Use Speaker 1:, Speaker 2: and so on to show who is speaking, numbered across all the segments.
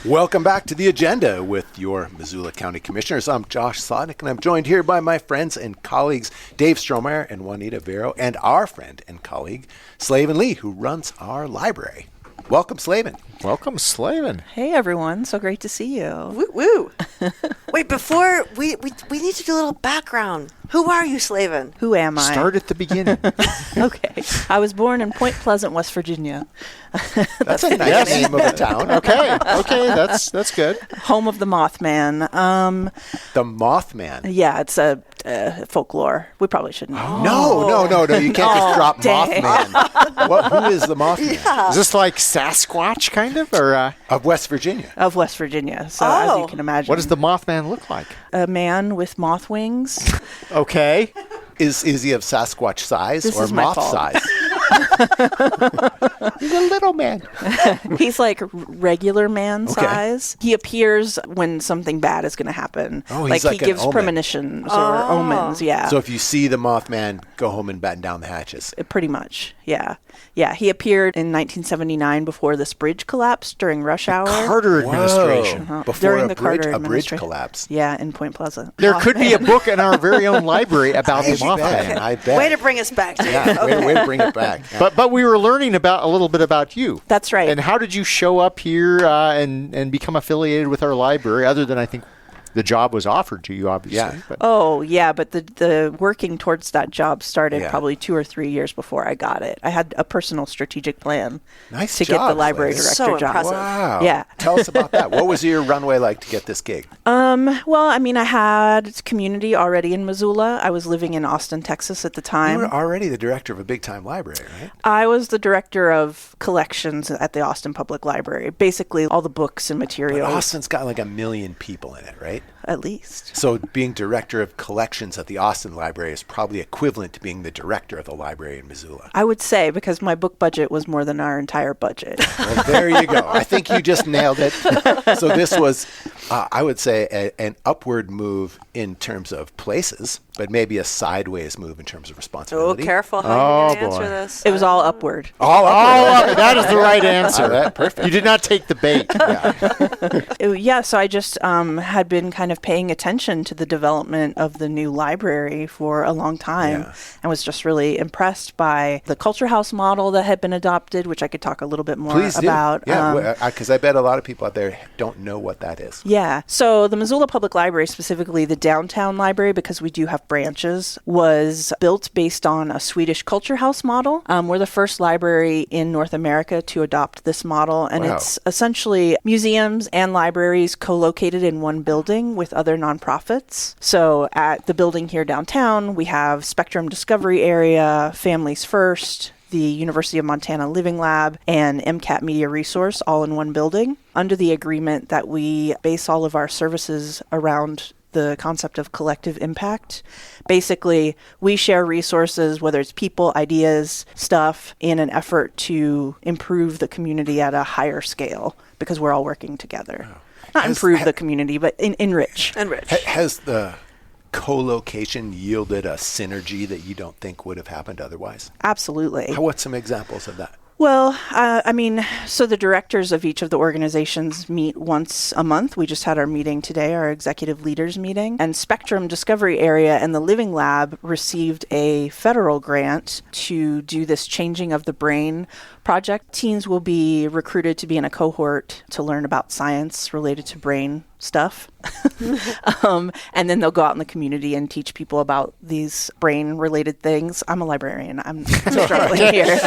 Speaker 1: Welcome back to The Agenda with your Missoula County Commissioners. I'm Josh Sodnick, and I'm joined here by my friends and colleagues, Dave Strohmeyer and Juanita Vero, and our friend and colleague, Slaven Lee, who runs our library. Welcome, Slaven.
Speaker 2: Welcome, Slaven.
Speaker 3: Hey, everyone. So great to see you.
Speaker 4: Woo woo. Wait, before we need to do a little background. Who are you, Slaven?
Speaker 3: Who am I?
Speaker 2: Start at the beginning.
Speaker 3: Okay. I was born in Point Pleasant, West Virginia.
Speaker 1: That's a nice name of a town.
Speaker 2: Okay, that's good.
Speaker 3: Home of the Mothman.
Speaker 1: The Mothman.
Speaker 3: Yeah, it's a folklore. We probably shouldn't.
Speaker 1: Oh. No. You can't just drop
Speaker 3: dang.
Speaker 1: Mothman. Who is the Mothman?
Speaker 4: Yeah.
Speaker 2: Is this like Sasquatch, kind of, or
Speaker 1: Of West Virginia.
Speaker 3: Of West Virginia. So as you can imagine.
Speaker 2: what does the Mothman look like?
Speaker 3: A man with moth wings.
Speaker 2: Okay.
Speaker 1: Is he of Sasquatch size
Speaker 3: This
Speaker 1: or
Speaker 3: is my
Speaker 1: moth
Speaker 3: fault.
Speaker 1: size? He's a little man.
Speaker 3: He's like regular man
Speaker 1: Okay.
Speaker 3: size. He appears when something bad is going to happen.
Speaker 1: Oh, he's
Speaker 3: he
Speaker 1: like an
Speaker 3: gives
Speaker 1: omen.
Speaker 3: premonitions or omens. Yeah.
Speaker 1: So if you see the Mothman, go home and batten down the hatches.
Speaker 3: Pretty much, yeah. Yeah, he appeared in 1979 before this bridge collapsed during rush hour.
Speaker 2: Carter administration.
Speaker 1: Whoa. Before
Speaker 3: During
Speaker 1: a
Speaker 3: the
Speaker 1: bridge,
Speaker 3: Carter
Speaker 1: a bridge
Speaker 3: administration.
Speaker 1: collapse.
Speaker 3: Yeah, in Point Pleasant.
Speaker 2: There could be a book in our very own library about the Mothman.
Speaker 1: I bet.
Speaker 4: Way to bring us back to
Speaker 1: Yeah, way to bring it back. Yeah.
Speaker 2: But we were learning a little bit about you.
Speaker 3: That's right.
Speaker 2: And how did you show up here and become affiliated with our library, other than I think the job was offered to you, obviously.
Speaker 1: Yeah.
Speaker 2: But
Speaker 3: Oh, yeah, but the working towards that job started
Speaker 1: Yeah.
Speaker 3: probably 2 or 3 years before I got it. I had a personal strategic plan
Speaker 1: Nice
Speaker 3: to get the
Speaker 1: job,
Speaker 3: library
Speaker 1: Slaven.
Speaker 3: director
Speaker 4: So
Speaker 3: job.
Speaker 4: impressive.
Speaker 1: Wow.
Speaker 3: Yeah.
Speaker 1: Tell us about that. What was your runway like to get this gig?
Speaker 3: Well, I mean, I had community already in Missoula. I was living in Austin, Texas at the
Speaker 1: You
Speaker 3: time.
Speaker 1: were already the director of a big-time library, right?
Speaker 3: I was the director of collections at the Austin Public Library. Basically, all the books and
Speaker 1: But
Speaker 3: materials,
Speaker 1: Austin's got like 1 million people in it, right?
Speaker 3: at least.
Speaker 1: So being director of collections at the Austin Library is probably equivalent to being the director of the library in Missoula.
Speaker 3: I would say, because my book budget was more than our entire budget.
Speaker 1: Well, there you go. I think you just nailed it. So this was, I would say, an upward move in terms of places, but maybe a sideways move in terms of
Speaker 4: Oh,
Speaker 1: responsibility.
Speaker 4: careful how
Speaker 2: Oh,
Speaker 4: you're going to answer
Speaker 2: boy.
Speaker 4: this.
Speaker 3: It was all upward.
Speaker 1: All
Speaker 2: all
Speaker 1: upward.
Speaker 2: up, that is the right answer.
Speaker 1: All right, perfect.
Speaker 2: You did not take the bait.
Speaker 1: Yeah.
Speaker 3: So I just had been kind of paying attention to the development of the new library for a long time,
Speaker 1: Yeah.
Speaker 3: and was just really impressed by the Culture House model that had been adopted, which I could talk a little bit more
Speaker 1: Please do.
Speaker 3: about.
Speaker 1: Yeah, because I bet a lot of people out there don't know what that is.
Speaker 3: Yeah. So the Missoula Public Library, specifically the downtown library, because we do have branches, was built based on a Swedish Culture House model. We're the first library in North America to adopt this model, and
Speaker 1: Wow.
Speaker 3: it's essentially museums and libraries co-located in one building with other nonprofits. So at the building here downtown, we have Spectrum Discovery Area, Families First, the University of Montana Living Lab, and MCAT Media Resource all in one building, under the agreement that we base all of our services around the concept of collective impact. Basically, we share resources, whether it's people, ideas, stuff, in an effort to improve the community at a higher scale, because we're all working together. Not improve the community, but enrich.
Speaker 4: Enrich.
Speaker 1: Has the co-location yielded a synergy that you don't think would have happened otherwise?
Speaker 3: Absolutely.
Speaker 1: What's some examples of that?
Speaker 3: Well, I mean, so the directors of each of the organizations meet once a month. We just had our meeting today, our executive leaders meeting. And Spectrum Discovery Area and the Living Lab received a federal grant to do this Changing of the Brain project. Teens will be recruited to be in a cohort to learn about science related to brain stuff. And then they'll go out in the community and teach people about these brain-related things. I'm a librarian. I'm struggling here.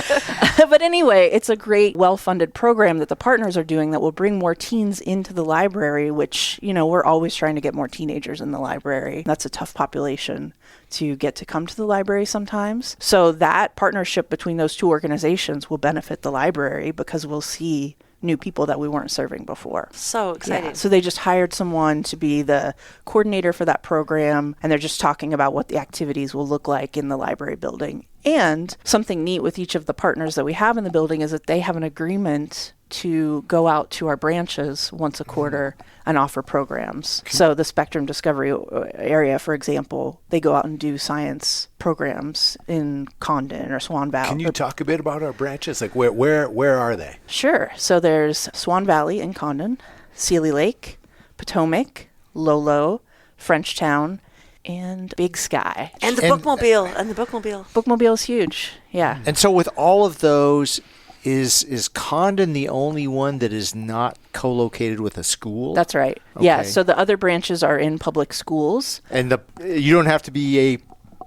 Speaker 3: But anyway, it's a great, well-funded program that the partners are doing that will bring more teens into the library, which, you know, we're always trying to get more teenagers in the library. That's a tough population to get to come to the library sometimes. So that partnership between those two organizations will benefit the library, because we'll see new people that we weren't serving before.
Speaker 4: So exciting.
Speaker 3: Yeah. So they just hired someone to be the coordinator for that program, and they're just talking about what the activities will look like in the library building. And something neat with each of the partners that we have in the building is that they have an agreement to go out to our branches once a quarter and offer programs. So the Spectrum Discovery Area, for example, they go out and do science programs in Condon or Swan Valley.
Speaker 1: Can you talk a bit about our branches? Like where are they?
Speaker 3: Sure. So there's Swan Valley in Condon, Sealy Lake, Potomac, Lolo, Frenchtown, and Big Sky.
Speaker 4: And the bookmobile. And the bookmobile.
Speaker 3: Bookmobile is huge. Yeah.
Speaker 2: And so with all of those, is Condon the only one that is not co-located with a school?
Speaker 3: That's right.
Speaker 2: Okay.
Speaker 3: Yeah. So the other branches are in public schools.
Speaker 2: And you don't have to be a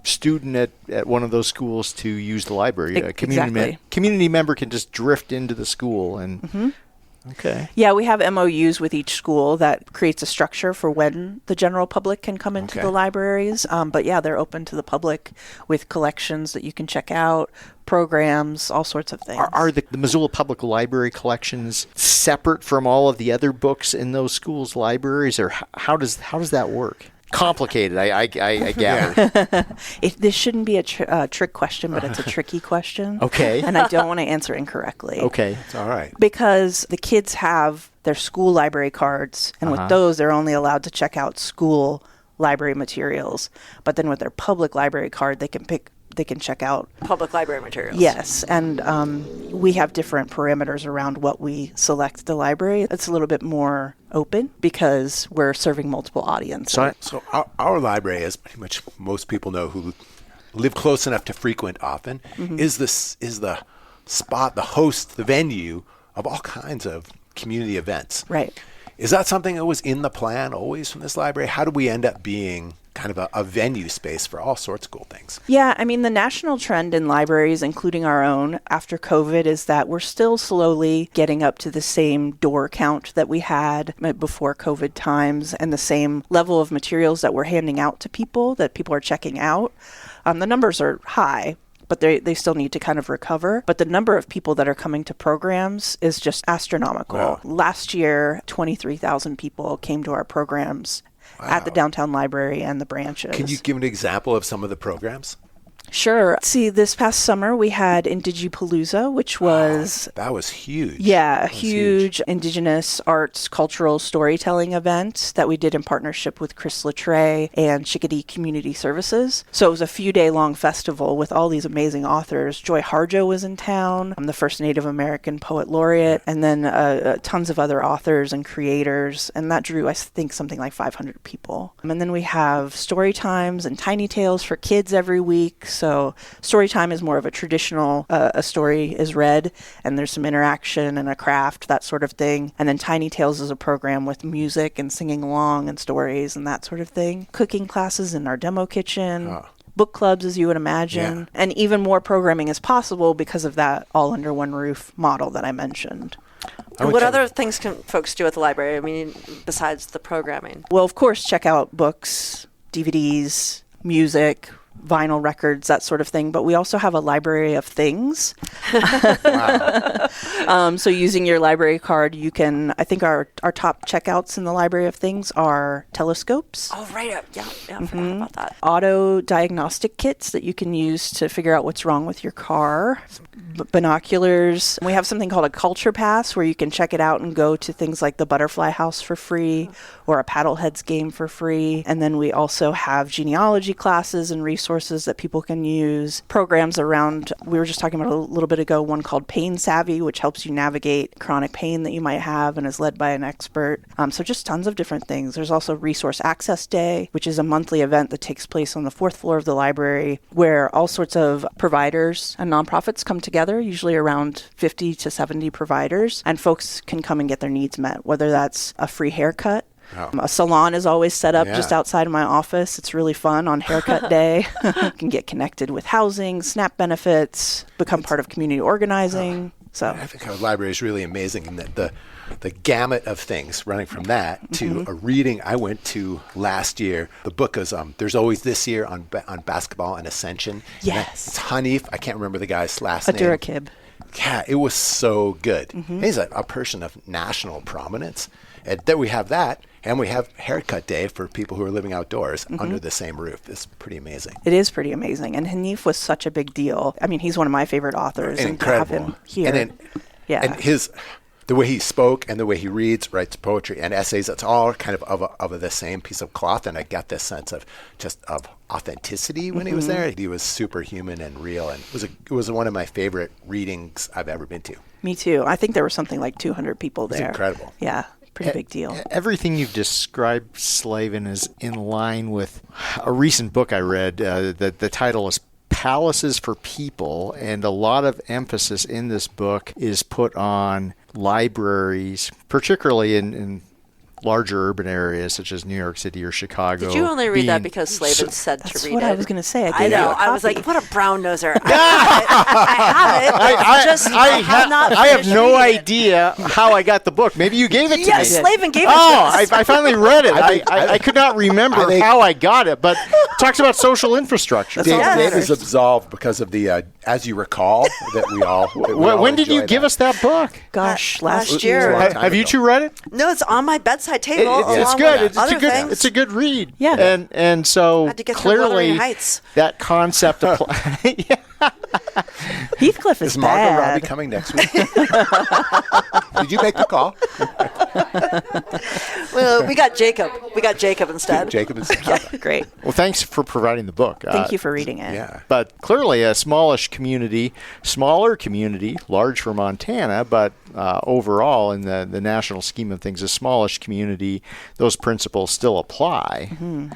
Speaker 2: student at one of those schools to use the library. A community member can just drift into the school and okay.
Speaker 3: Yeah, we have MOUs with each school that creates a structure for when the general public can come into the libraries. But yeah, they're open to the public with collections that you can check out, programs, all sorts of things.
Speaker 2: Are the Missoula Public Library collections separate from all of the other books in those schools' libraries, or how does that work? Complicated, I gather.
Speaker 3: This shouldn't be a trick question, but it's a tricky question.
Speaker 2: Okay.
Speaker 3: And I don't want to answer incorrectly.
Speaker 2: Okay.
Speaker 1: It's all right.
Speaker 3: Because the kids have their school library cards, and with those, they're only allowed to check out school library materials. But then with their public library card, they can check out
Speaker 4: Public library materials.
Speaker 3: Yes, and we have different parameters around what we select at the library. It's a little bit more open because we're serving multiple audiences.
Speaker 1: So our library, as pretty much most people know who live close enough to frequent often, is the spot, the host, the venue of all kinds of community events.
Speaker 3: Right.
Speaker 1: Is that something that was in the plan always from this library? How do we end up being kind of a venue space for all sorts of cool things?
Speaker 3: Yeah, I mean, the national trend in libraries, including our own, after COVID is that we're still slowly getting up to the same door count that we had before COVID times and the same level of materials that we're handing out to people, that people are checking out. The numbers are high, but they still need to kind of recover. But the number of people that are coming to programs is just astronomical.
Speaker 1: Wow.
Speaker 3: Last year, 23,000 people came to our programs at the downtown library and the branches.
Speaker 1: Can you give an example of some of the programs?
Speaker 3: Sure. See, this past summer we had Indigipalooza, which was...
Speaker 1: that was huge.
Speaker 3: Yeah, a huge Indigenous arts, cultural storytelling event that we did in partnership with Chris Latre and Chickadee Community Services. So it was a few-day-long festival with all these amazing authors. Joy Harjo was in town, the first Native American poet laureate, and then tons of other authors and creators. And that drew, I think, something like 500 people. And then we have story times and tiny tales for kids every week. So story time is more of a traditional, a story is read and there's some interaction and a craft, that sort of thing. And then Tiny Tales is a program with music and singing along and stories and that sort of thing. Cooking classes in our demo kitchen. Book clubs, as you would imagine. And even more programming is possible because of that all under one roof model that I mentioned.
Speaker 4: And what other things can folks do at the library, I mean, besides the programming?
Speaker 3: Well, of course, check out books, DVDs, music, vinyl records, that sort of thing. But we also have a library of things. So using your library card, you can, I think our top checkouts in the library of things are telescopes.
Speaker 4: Oh, right. Yeah, I forgot about that.
Speaker 3: Auto diagnostic kits that you can use to figure out what's wrong with your car. Binoculars. We have something called a culture pass where you can check it out and go to things like the Butterfly House for free or a Paddleheads game for free. And then we also have genealogy classes and resources that people can use. Programs around, we were just talking about a little bit ago, one called Pain Savvy, which helps you navigate chronic pain that you might have and is led by an expert. So just tons of different things. There's also Resource Access Day, which is a monthly event that takes place on the 4th floor of the library where all sorts of providers and nonprofits come together, usually around 50 to 70 providers, and folks can come and get their needs met, whether that's a free haircut. A salon is always set up just outside of my office. It's really fun on haircut day. You can get connected with housing, SNAP benefits, become part of community organizing. So
Speaker 1: I think our library is really amazing in that the gamut of things running from that to a reading I went to last year. The book is There's Always This Year on basketball and ascension.
Speaker 3: Yes.
Speaker 1: It's Hanif. I can't remember the guy's last name.
Speaker 3: Adurakib.
Speaker 1: Yeah, it was so good. He's a person of national prominence. And then we have that, and we have haircut day for people who are living outdoors under the same roof. It's pretty amazing.
Speaker 3: It is pretty amazing. And Hanif was such a big deal. I mean, he's one of my favorite authors.
Speaker 1: And
Speaker 3: incredible.
Speaker 1: incredible.
Speaker 3: To have him here.
Speaker 1: And the way he spoke and the way he reads, writes poetry and essays, it's all kind of the same piece of cloth. And I got this sense of authenticity when he was there. He was superhuman and real. And it was one of my favorite readings I've ever been to.
Speaker 3: Me too. I think there were something like 200 people there.
Speaker 1: It's incredible.
Speaker 3: Yeah. pretty big deal.
Speaker 2: Everything you've described, Slaven, is in line with a recent book I read. The title is Palaces for People, and a lot of emphasis in this book is put on libraries, particularly in larger urban areas such as New York City or Chicago.
Speaker 4: Did you only read that because Slaven said to
Speaker 3: That's
Speaker 4: read
Speaker 3: what
Speaker 4: it?
Speaker 3: I was going to say.
Speaker 4: I know. I was like, what a brown noser. I have not.
Speaker 2: I have no
Speaker 4: finished reading it.
Speaker 2: idea how I got the book. Maybe you gave it to me.
Speaker 4: Yes, Slaven gave it to
Speaker 2: Oh,
Speaker 4: us.
Speaker 2: I finally read it.
Speaker 1: I think-
Speaker 2: I could not remember how I got it, but it talks about social infrastructure.
Speaker 1: Dave,
Speaker 4: Yes.
Speaker 1: Dave is absolved because of the, as you recall, that we all.
Speaker 2: When did you give us that book?
Speaker 3: Gosh,
Speaker 4: last
Speaker 3: year.
Speaker 4: year.
Speaker 1: Long time
Speaker 2: Have you
Speaker 1: ago.
Speaker 2: two read it?
Speaker 4: No, it's on my bedside table.
Speaker 2: It's
Speaker 4: along
Speaker 2: good.
Speaker 4: with other things.
Speaker 2: It's a good read.
Speaker 3: Yeah.
Speaker 2: And so
Speaker 4: Had to get through
Speaker 2: clearly
Speaker 4: Wuthering Heights.
Speaker 2: that concept applies.
Speaker 3: Heathcliff is
Speaker 1: Is Margot Robbie
Speaker 3: bad.
Speaker 1: coming next week? Did you make the call?
Speaker 4: Well, we got Jacob. We got Jacob instead.
Speaker 1: Jacob is.
Speaker 3: Great.
Speaker 2: Well, thanks for providing the book.
Speaker 3: Thank you for reading it.
Speaker 1: Yeah.
Speaker 2: But clearly a smaller community, large for Montana, but overall in the national scheme of things, a smallish community, those principles still apply.
Speaker 3: Mm-hmm.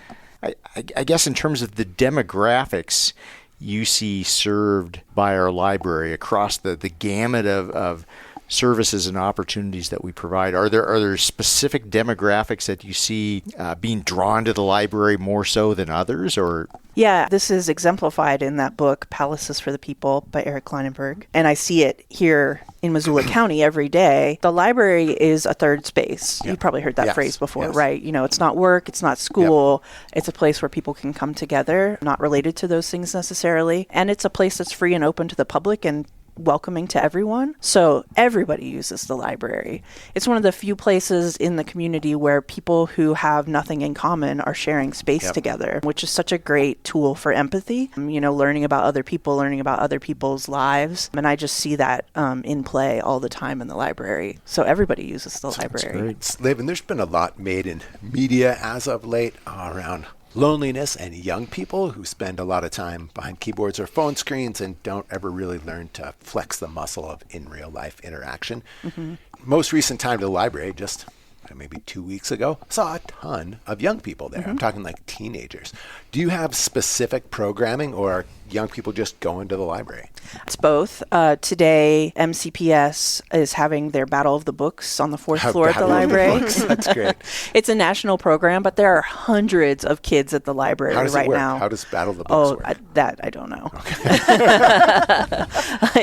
Speaker 2: I guess in terms of the demographics you see served by our library across the gamut of services and opportunities that we provide, are there specific demographics that you see being drawn to the library more so than others, or?
Speaker 3: Yeah, this is exemplified in that book, Palaces for the People by Eric Kleinenberg. And I see it here in Missoula County every day. The library is a third space.
Speaker 1: Yeah.
Speaker 3: You've probably heard that
Speaker 1: Yes,
Speaker 3: phrase before,
Speaker 1: yes.
Speaker 3: right? You know, it's not work, it's not school. It's a place where people can come together, not related to those things necessarily. And it's a place that's free and open to the public and welcoming to everyone. So everybody uses the library. It's one of the few places in the community where people who have nothing in common are sharing space together, which is such a great tool for empathy, you know, learning about other people, learning about other people's lives. And I just see that in play all the time in the library. So everybody uses the library.
Speaker 1: Slaven, there's been a lot made in media as of late around loneliness and young people who spend a lot of time behind keyboards or phone screens and don't ever really learn to flex the muscle of in real life interaction. Most recent time to the library, just maybe 2 weeks ago, saw a ton of young people there. I'm talking like teenagers. Do you have specific programming, or are young people just going to the library?
Speaker 3: It's both. Today, MCPS is having their Battle of the Books on the fourth floor at the
Speaker 1: Battle of the
Speaker 3: library.
Speaker 1: Books. That's great.
Speaker 3: It's a national program, but there are hundreds of kids at the library
Speaker 1: How does
Speaker 3: right
Speaker 1: it work?
Speaker 3: now.
Speaker 1: How does Battle of the Books work?
Speaker 3: I don't know.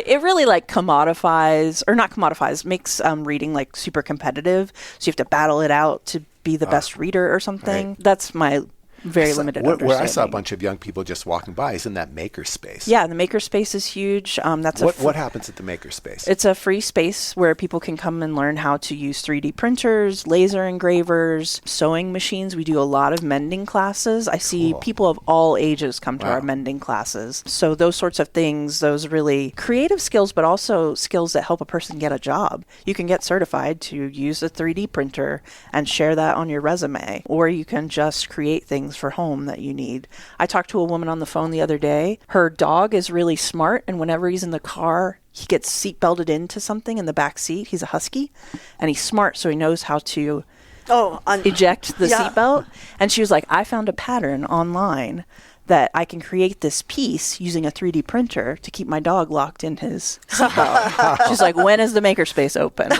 Speaker 3: It really like commodifies, or not commodifies, makes reading like super competitive. So you have to battle it out to be the best reader or something.
Speaker 1: Right.
Speaker 3: That's my very limited
Speaker 1: Where
Speaker 3: understanding.
Speaker 1: I saw a bunch of young people just walking by is in that makerspace.
Speaker 3: Yeah, the makerspace is huge. That's
Speaker 1: What happens at the makerspace?
Speaker 3: It's a free space where people can come and learn how to use 3D printers, laser engravers, sewing machines. We do a lot of mending classes. I see people of all ages come to our mending classes. So those sorts of things, those really creative skills, but also skills that help a person get a job. You can get certified to use a 3D printer and share that on your resume, or you can just create things for home that you need. I talked to a woman on the phone the other day. Her dog is really smart, and whenever he's in the car, he gets seat belted into something in the back seat. He's a husky, and he's smart, so he knows how to eject the seatbelt. And she was like, I found a pattern online that I can create this piece using a 3D printer to keep my dog locked in his seatbelt. She's like, when is the makerspace open?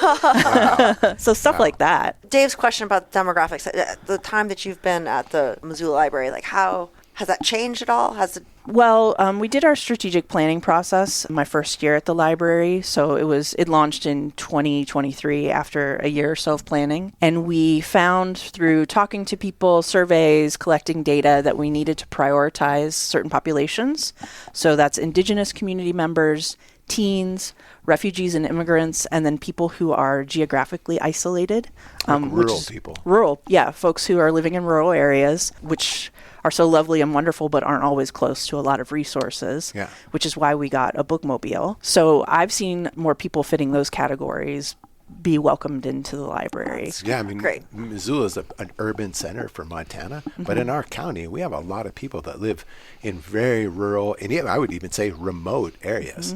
Speaker 3: So stuff like that.
Speaker 4: Dave's question about demographics, the time that you've been at the Missoula Library, like how has that changed at all?
Speaker 3: Well, we did our strategic planning process my first year at the library. So it launched in 2023 after a year or so of planning. And we found through talking to people, surveys, collecting data that we needed to prioritize certain populations. So that's Indigenous community members, teens, refugees and immigrants, and then people who are geographically isolated.
Speaker 1: Rural people.
Speaker 3: Rural, yeah. Folks who are living in rural areas, which are so lovely and wonderful, but aren't always close to a lot of resources, which is why we got a bookmobile. So I've seen more people fitting those categories be welcomed into the library.
Speaker 1: Yeah, I mean,
Speaker 4: Great.
Speaker 1: Missoula is an urban center for Montana, but in our county, we have a lot of people that live in very rural, and I would even say remote areas.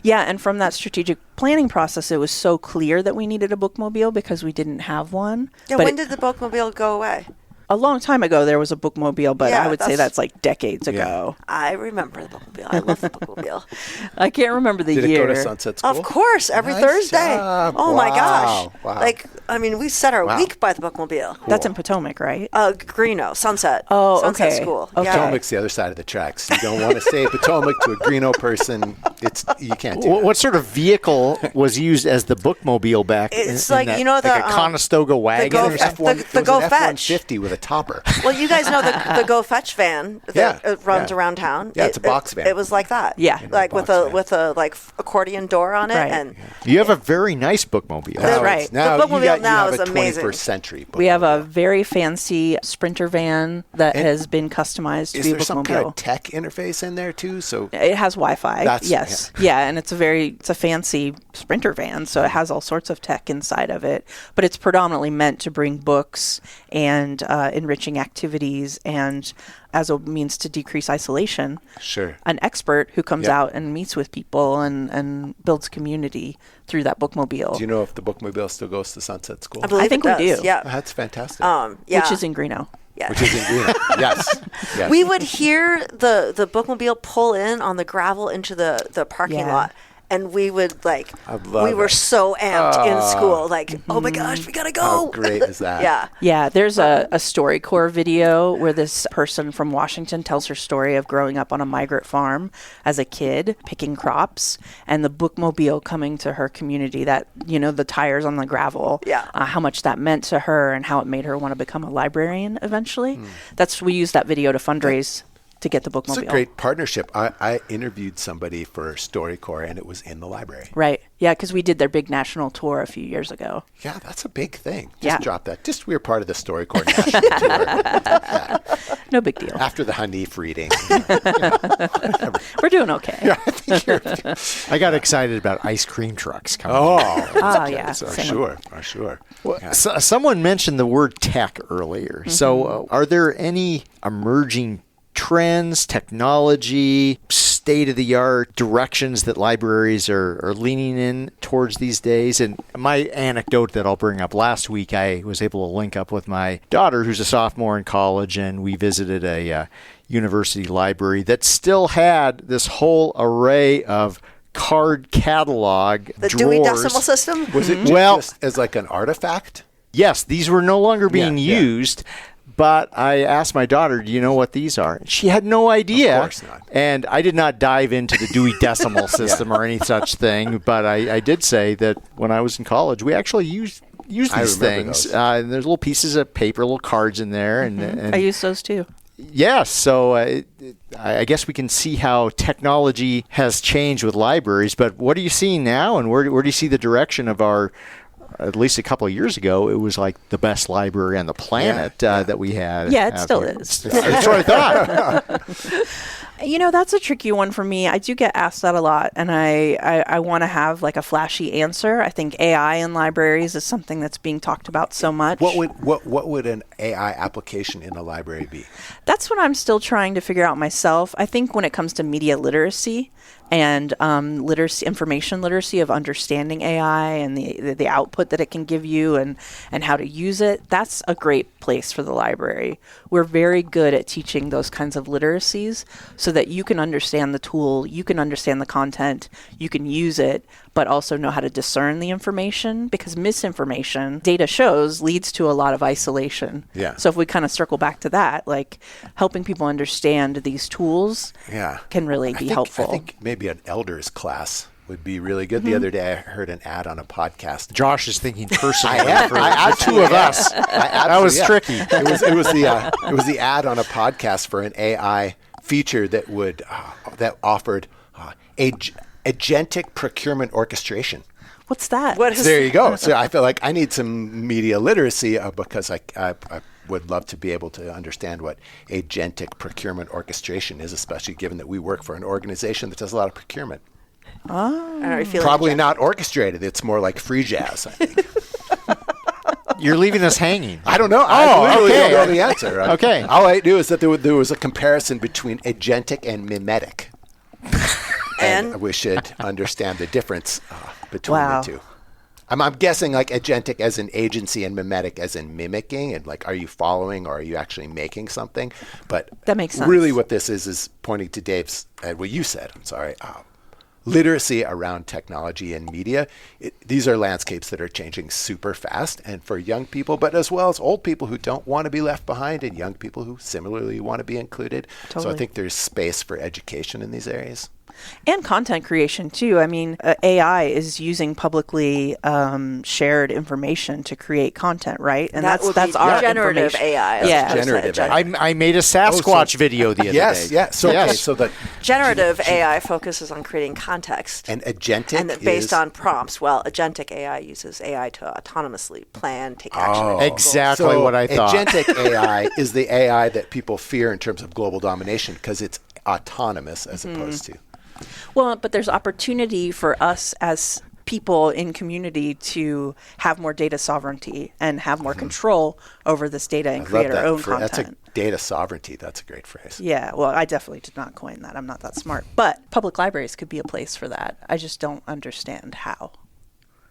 Speaker 3: Yeah, and from that strategic planning process, it was so clear that we needed a bookmobile because we didn't have one.
Speaker 4: Yeah,
Speaker 3: But
Speaker 4: when did the bookmobile go away?
Speaker 3: a long time ago, there was a bookmobile, but
Speaker 4: Yeah,
Speaker 3: I would say
Speaker 4: that's-
Speaker 3: that's like decades ago.
Speaker 4: I remember the bookmobile. I love the bookmobile.
Speaker 3: I can't remember the
Speaker 1: Did it
Speaker 3: year.
Speaker 1: go to Sunset School?
Speaker 4: Of course, every
Speaker 1: Nice
Speaker 4: Thursday.
Speaker 1: job.
Speaker 4: Oh my
Speaker 1: Wow,
Speaker 4: gosh!
Speaker 1: wow.
Speaker 4: Like, I mean, we set our
Speaker 1: Wow.
Speaker 4: week by the bookmobile.
Speaker 3: That's in Potomac, right?
Speaker 4: Greeno, Sunset.
Speaker 3: Oh,
Speaker 4: Sunset
Speaker 3: okay.
Speaker 4: School.
Speaker 3: Okay.
Speaker 4: Yeah.
Speaker 1: Potomac's the other side of the tracks. You don't want to say Potomac to a Greeno person. You can't do that.
Speaker 2: What sort of vehicle was used as the bookmobile back?
Speaker 4: It's
Speaker 2: in
Speaker 4: like,
Speaker 2: that,
Speaker 4: you know,
Speaker 2: like a
Speaker 4: the,
Speaker 2: Conestoga wagon
Speaker 4: Go-
Speaker 2: or something?
Speaker 4: the Go Fetch.
Speaker 1: F-150 with a topper.
Speaker 4: Well, you guys know the Go Fetch van that
Speaker 1: Yeah,
Speaker 4: runs
Speaker 1: yeah.
Speaker 4: around town.
Speaker 1: Yeah, it's a box van.
Speaker 4: It was like that.
Speaker 3: Yeah.
Speaker 4: like
Speaker 1: box van.
Speaker 4: with a like accordion door on it,
Speaker 3: Right.
Speaker 4: and
Speaker 2: You have a very nice bookmobile.
Speaker 3: That's
Speaker 1: Now
Speaker 3: right.
Speaker 1: it's- Now
Speaker 4: The
Speaker 1: you
Speaker 4: bookmobile
Speaker 1: got- you
Speaker 4: now
Speaker 1: have
Speaker 4: is
Speaker 1: a
Speaker 4: amazing.
Speaker 1: 21st century
Speaker 3: We have a
Speaker 1: bookmobile.
Speaker 3: very fancy Sprinter van that
Speaker 1: And
Speaker 3: has been customized to
Speaker 1: Is
Speaker 3: be a
Speaker 1: there some kind
Speaker 3: bookmobile.
Speaker 1: of tech interface in there too? So
Speaker 3: It has Wi-Fi.
Speaker 1: That's-
Speaker 3: Yes. Yeah, and it's a fancy Sprinter van, so it has all sorts of tech inside of it. But it's predominantly meant to bring books and enriching activities, and as a means to decrease isolation.
Speaker 1: sure.
Speaker 3: An expert who comes
Speaker 1: Yeah.
Speaker 3: out and meets with people and builds community through that bookmobile,
Speaker 1: Do you know if the bookmobile still goes to Sunset School?
Speaker 4: I believe
Speaker 3: think
Speaker 4: it
Speaker 3: we
Speaker 4: does.
Speaker 3: do.
Speaker 4: Yeah.
Speaker 1: That's fantastic.
Speaker 4: Yeah.
Speaker 3: which is in Greeno.
Speaker 4: yeah.
Speaker 1: Which is in Greeno. Yes. Yes.
Speaker 4: We would hear the bookmobile pull in on the gravel into the parking
Speaker 3: Yeah.
Speaker 4: lot. And we would like,
Speaker 1: I love
Speaker 4: we were
Speaker 1: it.
Speaker 4: so amped in school. Like, oh my gosh, we gotta go.
Speaker 1: How great is that?
Speaker 4: Yeah.
Speaker 3: Yeah, there's a StoryCorps video where this person from Washington tells her story of growing up on a migrant farm as a kid, picking crops, and the bookmobile coming to her community, that, the tires on the gravel,
Speaker 4: Yeah.
Speaker 3: how much that meant to her and how it made her want to become a librarian eventually. We used that video to fundraise to get the bookmobile.
Speaker 1: It's a great partnership. I interviewed somebody for StoryCorps, and it was in the library.
Speaker 3: Right. Yeah, because we did their big national tour a few years ago.
Speaker 1: Yeah, that's a big thing. Just
Speaker 3: Yeah.
Speaker 1: drop that. Just we're part of the StoryCorps national tour. Yeah.
Speaker 3: No big deal.
Speaker 1: After the Hanif reading.
Speaker 3: We're doing okay.
Speaker 2: I got excited about ice cream trucks coming.
Speaker 3: Oh, yeah.
Speaker 1: For
Speaker 3: same.
Speaker 1: sure. For sure. Yeah.
Speaker 2: Someone mentioned the word tech earlier. So are there any emerging trends, technology, state-of-the-art directions that libraries are leaning in towards these days? And my anecdote that I'll bring up, last week I was able to link up with my daughter who's a sophomore in college, and we visited a university library that still had this whole array of card catalog
Speaker 4: The
Speaker 2: drawers.
Speaker 4: Dewey Decimal System.
Speaker 1: Was it
Speaker 2: Well-
Speaker 1: just as like an artifact?
Speaker 2: Yes, these were no longer being
Speaker 1: Yeah, yeah.
Speaker 2: used. But I asked my daughter, do you know what these are? She had no idea.
Speaker 1: Of course not.
Speaker 2: And I did not dive into the Dewey Decimal System or any such thing. But I did say that when I was in college, we actually used
Speaker 1: I
Speaker 2: these
Speaker 1: remember
Speaker 2: things.
Speaker 1: those.
Speaker 2: And there's little pieces of paper, little cards in there. And
Speaker 3: I use those too.
Speaker 2: yes, so I guess we can see how technology has changed with libraries. But what are you seeing now? And where do you see the direction of our... At least a couple of years ago, it was like the best library on the planet that we had.
Speaker 3: Yeah, it
Speaker 2: out
Speaker 3: still
Speaker 2: here.
Speaker 3: is.
Speaker 2: That's what I thought.
Speaker 3: That's a tricky one for me. I do get asked that a lot, and I want to have like a flashy answer. I think AI in libraries is something that's being talked about so much.
Speaker 1: What would an AI application in a library be?
Speaker 3: That's what I'm still trying to figure out myself. I think when it comes to media literacy and information literacy of understanding AI and the output that it can give you and how to use it, that's a great place for the library. We're very good at teaching those kinds of literacies so that you can understand the tool, you can understand the content, you can use it, but also know how to discern the information, because misinformation, data shows, leads to a lot of isolation.
Speaker 1: Yeah.
Speaker 3: So if we kind of circle back to that, like helping people understand these tools can really be helpful.
Speaker 1: I think maybe an elders class would be really good. The other day, I heard an ad on a podcast.
Speaker 2: Josh is thinking personally
Speaker 1: I
Speaker 2: for the two of us. That was tricky.
Speaker 1: It was the ad on a podcast for an AI feature that would that offered agentic procurement orchestration.
Speaker 3: What's that?
Speaker 4: What is
Speaker 1: There you go. So I feel like I need some media literacy because I would love to be able to understand what agentic procurement orchestration is, especially given that we work for an organization that does a lot of procurement.
Speaker 3: Oh.
Speaker 4: Are you feeling
Speaker 1: Probably
Speaker 4: rejected?
Speaker 1: not orchestrated. It's more like free jazz, I think.
Speaker 2: You're leaving us hanging.
Speaker 1: I don't know. I literally
Speaker 2: okay.
Speaker 1: don't know the answer.
Speaker 2: Okay.
Speaker 1: All I knew is that there was a comparison between agentic and mimetic. And we should understand the difference between
Speaker 3: Wow.
Speaker 1: the two. I'm guessing like agentic as an agency and mimetic as in mimicking, and like, are you following or are you actually making something? But
Speaker 3: That makes sense.
Speaker 1: Really what this is pointing to Dave's, what you said, I'm sorry, literacy around technology and media. These are landscapes that are changing super fast, and for young people, but as well as old people who don't want to be left behind and young people who similarly want to be included. So
Speaker 3: Totally.
Speaker 1: I think there's space for education in these areas.
Speaker 3: And content creation, too. I mean, AI is using publicly shared information to create content, right? And
Speaker 4: That would
Speaker 3: that's
Speaker 4: be
Speaker 3: our
Speaker 4: generative
Speaker 3: information.
Speaker 4: AI.
Speaker 3: Yeah.
Speaker 1: Generative AI.
Speaker 2: I made a Sasquatch video the other
Speaker 1: Yes,
Speaker 2: day.
Speaker 1: yeah. So, okay,
Speaker 2: Yes.
Speaker 1: so the
Speaker 4: Generative AI focuses on creating context.
Speaker 1: and agentic
Speaker 4: And that based
Speaker 1: is,
Speaker 4: on prompts, well, agentic AI uses AI to autonomously plan, take action.
Speaker 1: Oh.
Speaker 4: and make goals.
Speaker 2: Exactly
Speaker 1: so
Speaker 2: what I thought.
Speaker 1: agentic AI is the AI that people fear in terms of global domination because it's autonomous as opposed to.
Speaker 3: Well, but there's opportunity for us as people in community to have more data sovereignty and have more control over this data and
Speaker 1: I
Speaker 3: create
Speaker 1: love
Speaker 3: our
Speaker 1: that.
Speaker 3: own content.
Speaker 1: That's a data sovereignty. That's a great phrase.
Speaker 3: Yeah, well, I definitely did not coin that. I'm not that smart. But public libraries could be a place for that. I just don't understand how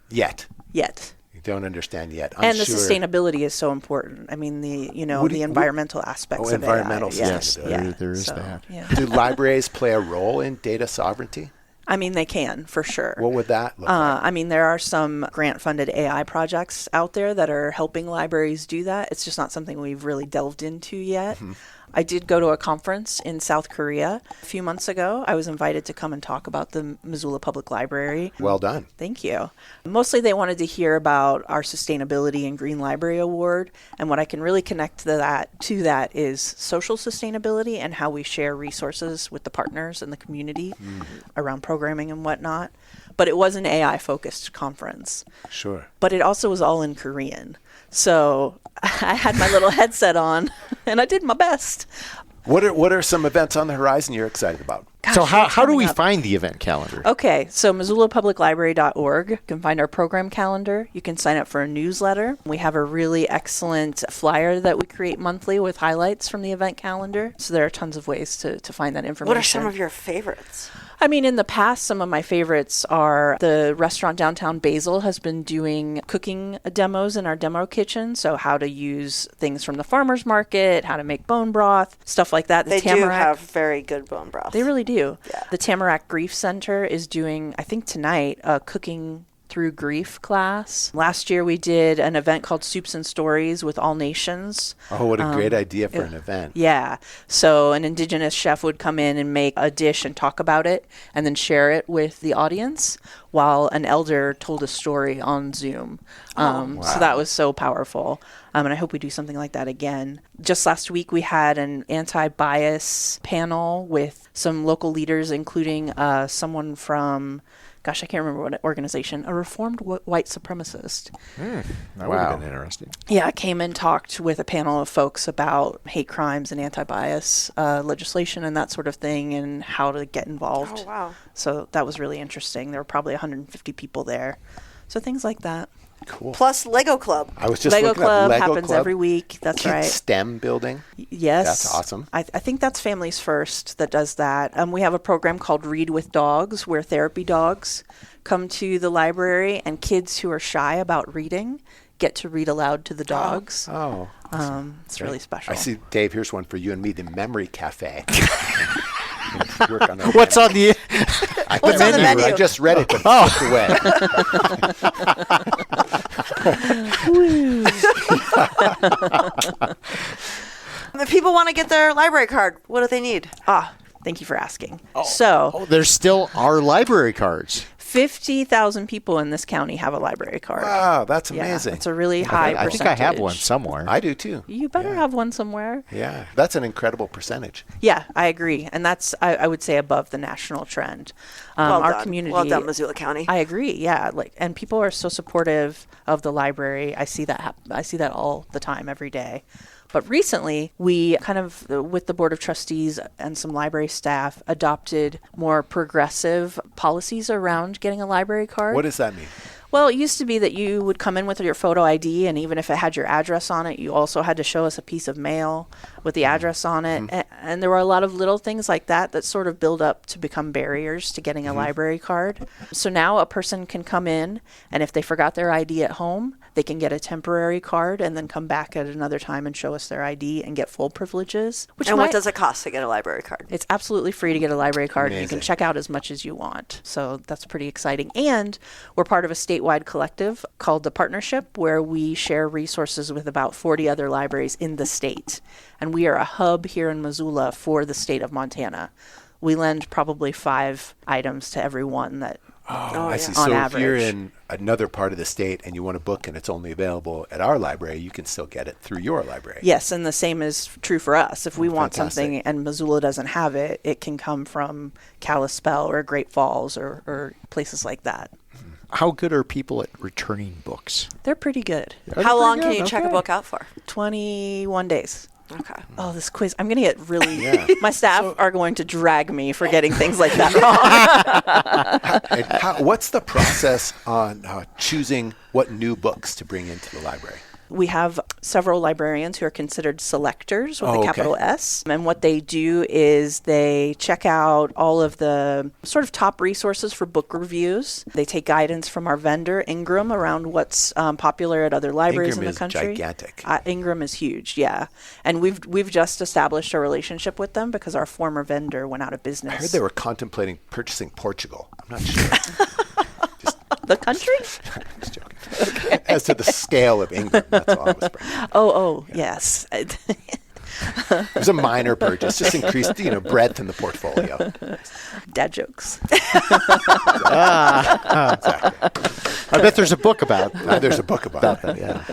Speaker 1: Yet.
Speaker 3: yet.
Speaker 1: You don't understand yet.
Speaker 3: And the
Speaker 1: sure.
Speaker 3: sustainability is so important. I mean, the
Speaker 1: What do
Speaker 3: the
Speaker 1: you-
Speaker 3: environmental aspects of
Speaker 1: environmental
Speaker 3: AI. Yes,
Speaker 1: sustainability.
Speaker 3: yeah.
Speaker 2: There is
Speaker 3: So,
Speaker 2: that.
Speaker 3: Yeah.
Speaker 1: Do libraries play a role in data sovereignty?
Speaker 3: I mean, they can, for sure.
Speaker 1: What would that look like?
Speaker 3: I mean, there are some grant-funded AI projects out there that are helping libraries do that. It's just not something we've really delved into yet. I did go to a conference in South Korea a few months ago. I was invited to come and talk about the Missoula Public Library.
Speaker 1: Well done.
Speaker 3: Thank you. Mostly they wanted to hear about our Sustainability and Green Library Award. And what I can really connect to that is social sustainability and how we share resources with the partners and the community around programming and whatnot. But it was an AI-focused conference.
Speaker 1: Sure.
Speaker 3: But it also was all in Korean. So I had my little headset on and I did my best.
Speaker 1: What are some events on the horizon you're excited about?
Speaker 2: So
Speaker 3: Gosh,
Speaker 2: how
Speaker 3: what's
Speaker 2: do we
Speaker 3: coming up?
Speaker 2: find the event calendar?
Speaker 3: Okay, so MissoulaPublicLibrary.org. You can find our program calendar. You can sign up for a newsletter. We have a really excellent flyer that we create monthly with highlights from the event calendar. So there are tons of ways to find that information.
Speaker 4: What are some of your favorites?
Speaker 3: I mean, in the past, some of my favorites are the restaurant downtown Basil has been doing cooking demos in our demo kitchen. So how to use things from the farmer's market, how to make bone broth, stuff like that. The
Speaker 4: They do
Speaker 3: Tamarack-
Speaker 4: have very good bone broth.
Speaker 3: They really do.
Speaker 4: Yeah.
Speaker 3: The Tamarack Grief Center is doing, I think tonight, a cooking through grief class. Last year we did an event called Soups and Stories with All Nations.
Speaker 1: Oh, what a great idea for an event.
Speaker 3: Yeah. So an indigenous chef would come in and make a dish and talk about it and then share it with the audience while an elder told a story on Zoom. So that was so powerful. And I hope we do something like that again. Just last week, we had an anti-bias panel with some local leaders, including someone from, gosh, I can't remember what organization, a reformed white supremacist.
Speaker 2: That would have been interesting.
Speaker 3: Yeah, I came and talked with a panel of folks about hate crimes and anti-bias legislation and that sort of thing and how to get involved.
Speaker 4: Oh, wow.
Speaker 3: So that was really interesting. There were probably 150 people there. So things like that.
Speaker 1: Cool.
Speaker 4: Plus Lego Club.
Speaker 1: I was just
Speaker 3: Lego
Speaker 1: looking
Speaker 3: Club
Speaker 1: up Lego
Speaker 3: happens
Speaker 1: Club.
Speaker 3: every week. That's
Speaker 1: Kids
Speaker 3: right.
Speaker 1: STEM building.
Speaker 3: Yes.
Speaker 1: That's awesome.
Speaker 3: I think that's Families First that does that. We have a program called Read with Dogs where therapy dogs come to the library and kids who are shy about reading get to read aloud to the dogs.
Speaker 1: Oh.
Speaker 3: It's really special.
Speaker 1: I see, Dave, here's one for you and me, the Memory Cafe. Work on our
Speaker 2: What's on the
Speaker 4: What's on the menu?
Speaker 1: I just read it, but it slipped away.
Speaker 4: If people want to get their library card, what do they need?
Speaker 3: Thank you for asking. So
Speaker 2: Oh, there's still our library cards.
Speaker 3: 50,000 people in this county have a library card.
Speaker 1: Wow, that's
Speaker 3: Yeah,
Speaker 1: amazing.
Speaker 3: it's a really high
Speaker 2: I
Speaker 3: percentage.
Speaker 2: think I have one somewhere.
Speaker 1: I do too.
Speaker 3: You better have one somewhere.
Speaker 1: Yeah, that's an incredible percentage.
Speaker 3: Yeah, I agree. And that's, I would say, above the national trend.
Speaker 4: Well
Speaker 3: Our
Speaker 4: done.
Speaker 3: community.
Speaker 4: Well done, Missoula County.
Speaker 3: I agree. Yeah, and people are so supportive of the library. I see that. I see that all the time, every day. But recently, we kind of, with the Board of Trustees and some library staff, adopted more progressive policies around getting a library card.
Speaker 1: What does that mean?
Speaker 3: Well, it used to be that you would come in with your photo ID, and even if it had your address on it, you also had to show us a piece of mail with the address on it. And there were a lot of little things like that that sort of build up to become barriers to getting a library card. So now a person can come in, and if they forgot their ID at home, they can get a temporary card and then come back at another time and show us their ID and get full privileges.
Speaker 4: And what does it cost to get a library card?
Speaker 3: It's absolutely free to get a library card.
Speaker 1: Amazing.
Speaker 3: And you can check out as much as you want. So that's pretty exciting. And we're part of a statewide collective called The Partnership, where we share resources with about 40 other libraries in the state. And we are a hub here in Missoula for the state of Montana. We lend probably 5 items to every one that
Speaker 1: I see.
Speaker 3: on
Speaker 1: So
Speaker 3: average.
Speaker 1: if you're in another part of the state and you want a book and it's only available at our library, you can still get it through your library.
Speaker 3: Yes, and the same is true for us. If we want
Speaker 1: fantastic.
Speaker 3: something and Missoula doesn't have it, it can come from Kalispell or Great Falls or places like that.
Speaker 2: How good are people at returning books?
Speaker 3: They're pretty good.
Speaker 4: How long can you check a book out for?
Speaker 3: 21 days.
Speaker 4: Okay.
Speaker 3: Oh, this quiz. I'm going to get really... My staff are going to drag me for getting things like that wrong.
Speaker 1: And what's the process on choosing what new books to bring into the library?
Speaker 3: We have several librarians who are considered selectors with
Speaker 1: Oh,
Speaker 3: a
Speaker 1: okay.
Speaker 3: capital S. And what they do is they check out all of the sort of top resources for book reviews. They take guidance from our vendor, Ingram, around what's popular at other libraries
Speaker 1: Ingram
Speaker 3: in the
Speaker 1: is
Speaker 3: country.
Speaker 1: gigantic.
Speaker 3: Ingram is huge, yeah. And we've just established a relationship with them because our former vendor went out of business.
Speaker 1: I heard they were contemplating purchasing Portugal. I'm not sure.
Speaker 3: The country?
Speaker 1: Just joking. As to the scale of Ingram, that's all I was bringing up.
Speaker 3: Yes.
Speaker 1: It was a minor purchase, just increased, breadth in the portfolio.
Speaker 3: Dad jokes.
Speaker 1: Exactly.
Speaker 2: I bet there's a book about
Speaker 1: There's a book about that. Yeah.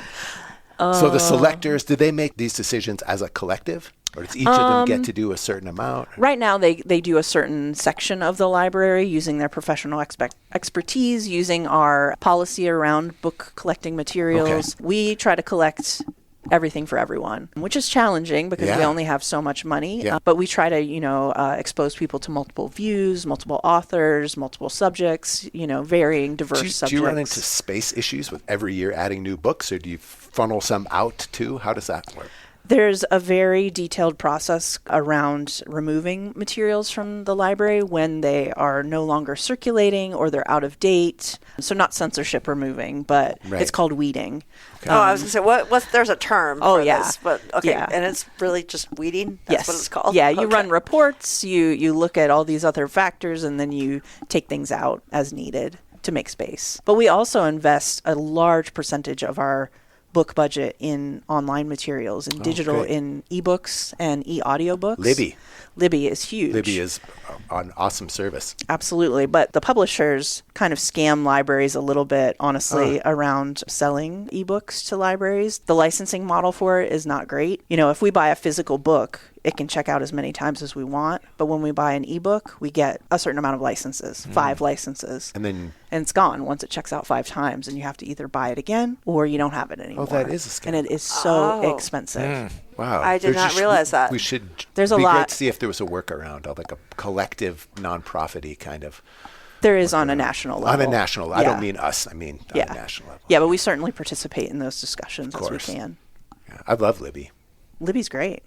Speaker 1: So the selectors, do they make these decisions as a collective? Or does each of them get to do a certain amount?
Speaker 3: Right now, they do a certain section of the library using their professional expertise, using our policy around book collecting materials.
Speaker 1: Okay.
Speaker 3: We try to collect everything for everyone, which is challenging because we
Speaker 1: Yeah.
Speaker 3: only have so much money.
Speaker 1: Yeah.
Speaker 3: But we try to, expose people to multiple views, multiple authors, multiple subjects, varying diverse subjects.
Speaker 1: Do you run into space issues with every year adding new books, or do you funnel some out too? How does that work?
Speaker 3: There's a very detailed process around removing materials from the library when they are no longer circulating or they're out of date. So not censorship removing, but
Speaker 1: Right.
Speaker 3: it's called weeding.
Speaker 4: I was going to say, what's there's a term
Speaker 3: Oh,
Speaker 4: for
Speaker 3: yeah.
Speaker 4: this, but okay,
Speaker 3: Yeah.
Speaker 4: and it's really just weeding? That's what it's called?
Speaker 3: Yeah, you
Speaker 4: Okay.
Speaker 3: run reports, you look at all these other factors, and then you take things out as needed to make space. But we also invest a large percentage of our book budget in online materials, in digital,
Speaker 1: great.
Speaker 3: in ebooks and e-audiobooks. Libby is huge.
Speaker 1: Libby is an awesome service.
Speaker 3: Absolutely. But the publishers kind of scam libraries a little bit, honestly, around selling ebooks to libraries. The licensing model for it is not great. If we buy a physical book, it can check out as many times as we want. But when we buy an ebook, we get a certain amount of licenses, 5 licenses.
Speaker 1: And
Speaker 3: it's gone once it checks out 5 times, and you have to either buy it again or you don't have it anymore.
Speaker 1: that is a scam.
Speaker 3: And it is so expensive.
Speaker 1: wow.
Speaker 4: I did not realize that.
Speaker 1: We should
Speaker 3: There's a
Speaker 1: be
Speaker 3: lot.
Speaker 1: great to see if there was a workaround, like a collective, non-profit-y kind of.
Speaker 3: There is on a national level.
Speaker 1: On a national level. I
Speaker 3: Yeah.
Speaker 1: don't mean us. I mean on a national level.
Speaker 3: Yeah, but we certainly participate in those discussions as we
Speaker 1: course.
Speaker 3: can.
Speaker 1: Yeah. I love Libby.
Speaker 3: Libby's great.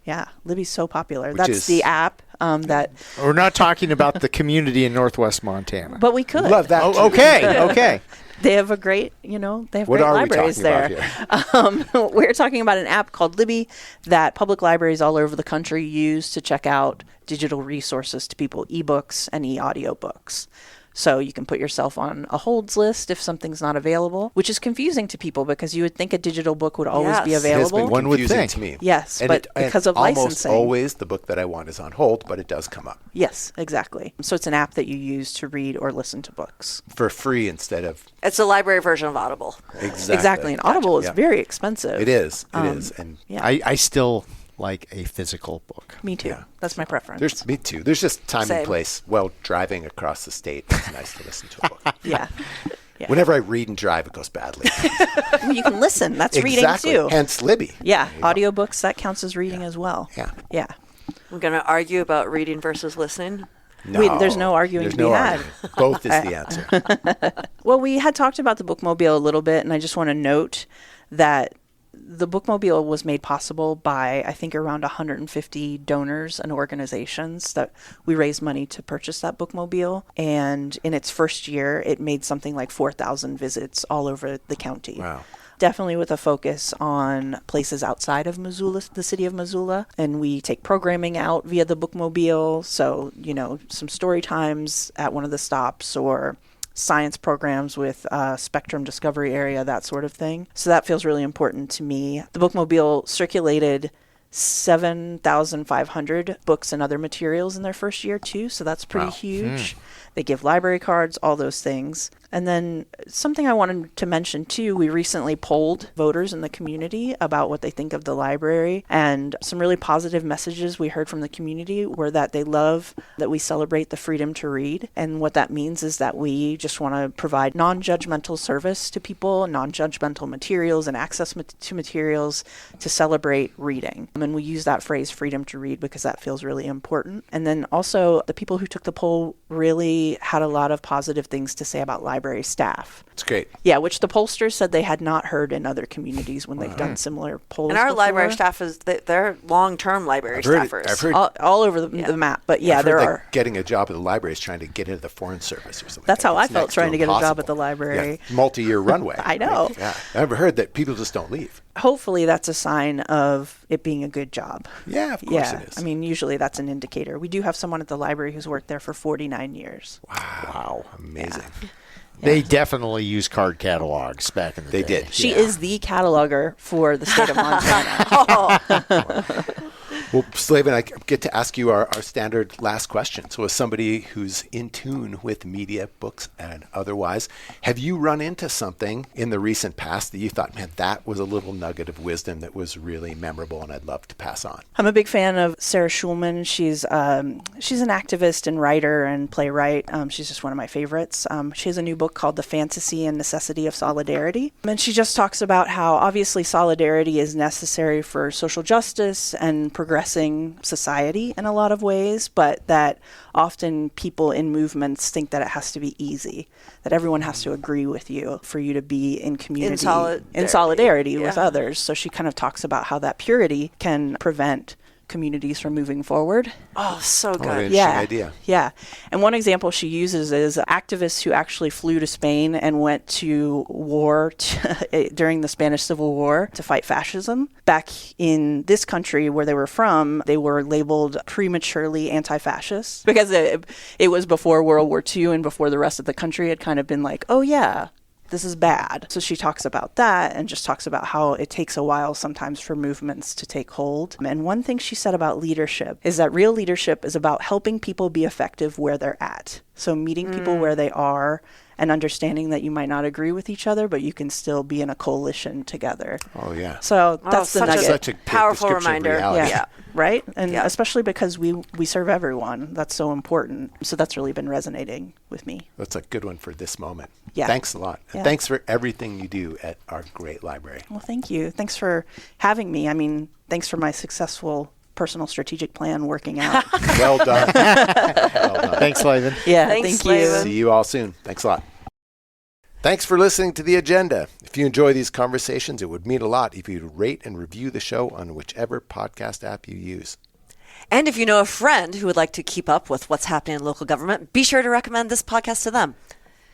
Speaker 3: Yeah, Libby's so popular.
Speaker 1: Which
Speaker 3: That's
Speaker 1: is-
Speaker 3: the app that.
Speaker 2: We're not talking about the community in Northwest Montana.
Speaker 3: But we could.
Speaker 1: Love that. too.
Speaker 2: Okay.
Speaker 3: They have a great, they have
Speaker 1: What
Speaker 3: great
Speaker 1: are we
Speaker 3: libraries
Speaker 1: talking
Speaker 3: there.
Speaker 1: about here?
Speaker 3: We're talking about an app called Libby that public libraries all over the country use to check out digital resources to people, ebooks and e-audiobooks. So you can put yourself on a holds list if something's not available, which is confusing to people because you would think a digital book would always be
Speaker 4: Yes.
Speaker 1: It has
Speaker 3: available.
Speaker 1: been
Speaker 2: One would
Speaker 1: confusing
Speaker 2: think.
Speaker 1: to me.
Speaker 3: Yes, but because of
Speaker 1: almost
Speaker 3: licensing.
Speaker 1: always the book that I want is on hold, but it does come up
Speaker 3: Yes, exactly. So it's an app that you use to read or listen to books.
Speaker 1: for free instead of
Speaker 4: It's the library version of Audible.
Speaker 1: exactly.
Speaker 3: And Audible is
Speaker 1: Yeah.
Speaker 3: very expensive.
Speaker 1: It is. It is. And
Speaker 3: Yeah.
Speaker 2: I still like a physical book.
Speaker 3: Me too.
Speaker 1: Yeah.
Speaker 3: That's my preference.
Speaker 1: there's me too. There's just time
Speaker 4: Same.
Speaker 1: and place. Well, driving across the state, it's nice to listen to a book.
Speaker 3: Yeah.
Speaker 1: Whenever I read and drive, it goes badly.
Speaker 3: You can listen. That's
Speaker 1: Exactly.
Speaker 3: reading too.
Speaker 1: Hence Libby.
Speaker 3: Yeah, audiobooks, that counts as reading as well.
Speaker 1: Yeah.
Speaker 3: Yeah.
Speaker 4: We're going to argue about reading versus listening.
Speaker 1: No,
Speaker 3: There's no arguing
Speaker 1: there's
Speaker 3: to be
Speaker 1: no
Speaker 3: had.
Speaker 1: arguing. Both is the answer.
Speaker 3: Well, we had talked about the bookmobile a little bit, and I just want to note that the bookmobile was made possible by, I think, around 150 donors and organizations that we raised money to purchase that bookmobile. And in its first year, it made something like 4,000 visits all over the county.
Speaker 1: Wow.
Speaker 3: Definitely with a focus on places outside of Missoula, the city of Missoula. And we take programming out via the bookmobile. So, some story times at one of the stops or science programs with Spectrum Discovery Area, that sort of thing. So that feels really important to me. The bookmobile circulated 7,500 books and other materials in their first year too. So that's pretty huge. They give library cards, all those things. And then something I wanted to mention too, we recently polled voters in the community about what they think of the library, and some really positive messages we heard from the community were that they love that we celebrate the freedom to read. And what that means is that we just want to provide non-judgmental service to people, non-judgmental materials and access to materials to celebrate reading. And we use that phrase freedom to read because that feels really important. And then also the people who took the poll really had a lot of positive things to say about library staff.
Speaker 1: It's great.
Speaker 3: Yeah, which the pollsters said they had not heard in other communities when they've done similar polls.
Speaker 4: And our
Speaker 3: before.
Speaker 4: library staff they're long-term library staffers.
Speaker 1: I've heard
Speaker 3: all over the map. But yeah,
Speaker 1: I've heard
Speaker 3: there
Speaker 1: that
Speaker 3: are.
Speaker 1: getting a job at the library is trying to get into the Foreign Service or something.
Speaker 3: That's how I
Speaker 1: It's
Speaker 3: felt
Speaker 1: next
Speaker 3: trying to get a job
Speaker 1: impossible.
Speaker 3: at the library.
Speaker 1: Yeah, multi-year runway.
Speaker 3: I know.
Speaker 1: Right? Yeah, I've heard that people just don't leave.
Speaker 3: Hopefully that's a sign of it being a good job.
Speaker 1: Yeah, of course it is.
Speaker 3: I mean, usually that's an indicator. We do have someone at the library who's worked there for 49 years.
Speaker 1: Wow, amazing.
Speaker 2: They definitely used card catalogs back in the day.
Speaker 1: They did.
Speaker 3: She is the cataloger for the state of Montana.
Speaker 1: Well, Slaven, I get to ask you our standard last question. So as somebody who's in tune with media, books, and otherwise, have you run into something in the recent past that you thought, man, that was a little nugget of wisdom that was really memorable and I'd love to pass on?
Speaker 3: I'm a big fan of Sarah Schulman. She's an activist and writer and playwright. She's just one of my favorites. She has a new book called The Fantasy and Necessity of Solidarity. And she just talks about how obviously solidarity is necessary for social justice and progressing society in a lot of ways, but that often people in movements think that it has to be easy, that everyone has to agree with you for you to be in community, in solidarity with others. So she kind of talks about how that purity can prevent communities from moving forward.
Speaker 4: Oh, so good.
Speaker 1: Interesting idea.
Speaker 3: Yeah. And one example she uses is activists who actually flew to Spain and went to war during the Spanish Civil War to fight fascism. Back in this country where they were from, they were labeled prematurely anti-fascist because it was before World War II and before the rest of the country had kind of been like, oh yeah, this is bad. So she talks about that and just talks about how it takes a while sometimes for movements to take hold. And one thing she said about leadership is that real leadership is about helping people be effective where they're at. So meeting people where they are and understanding that you might not agree with each other, but you can still be in a coalition together.
Speaker 1: Oh, yeah.
Speaker 3: So that's the nugget.
Speaker 1: Such a good
Speaker 4: powerful
Speaker 1: description of
Speaker 4: reminder.
Speaker 1: reality.
Speaker 3: Yeah. Right? And especially because we serve everyone. That's so important. So that's really been resonating with me.
Speaker 1: That's a good one for this moment.
Speaker 3: Yeah.
Speaker 1: Thanks a lot. And thanks for everything you do at our great library.
Speaker 3: Well, thank you. Thanks for having me. I mean, thanks for my successful personal strategic plan working out.
Speaker 1: Well done. Well done.
Speaker 2: Thanks, Slaven.
Speaker 3: Yeah,
Speaker 4: Thanks,
Speaker 3: thank you.
Speaker 4: Slaven.
Speaker 1: See you all soon. Thanks a lot. Thanks for listening to The Agenda. If you enjoy these conversations, it would mean a lot if you'd rate and review the show on whichever podcast app you use.
Speaker 4: And if you know a friend who would like to keep up with what's happening in local government, be sure to recommend this podcast to them.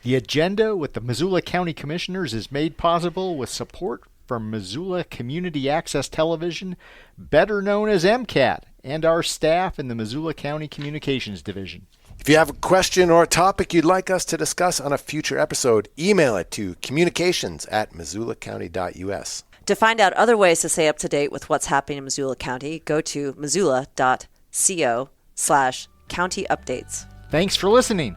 Speaker 2: The Agenda with the Missoula County Commissioners is made possible with support from Missoula Community Access Television, better known as MCAT, and our staff in the Missoula County Communications Division.
Speaker 1: If you have a question or a topic you'd like us to discuss on a future episode, email it to communications@missoulacounty.us.
Speaker 4: To find out other ways to stay up to date with what's happening in Missoula County, go to missoula.co/county updates.
Speaker 2: Thanks for listening.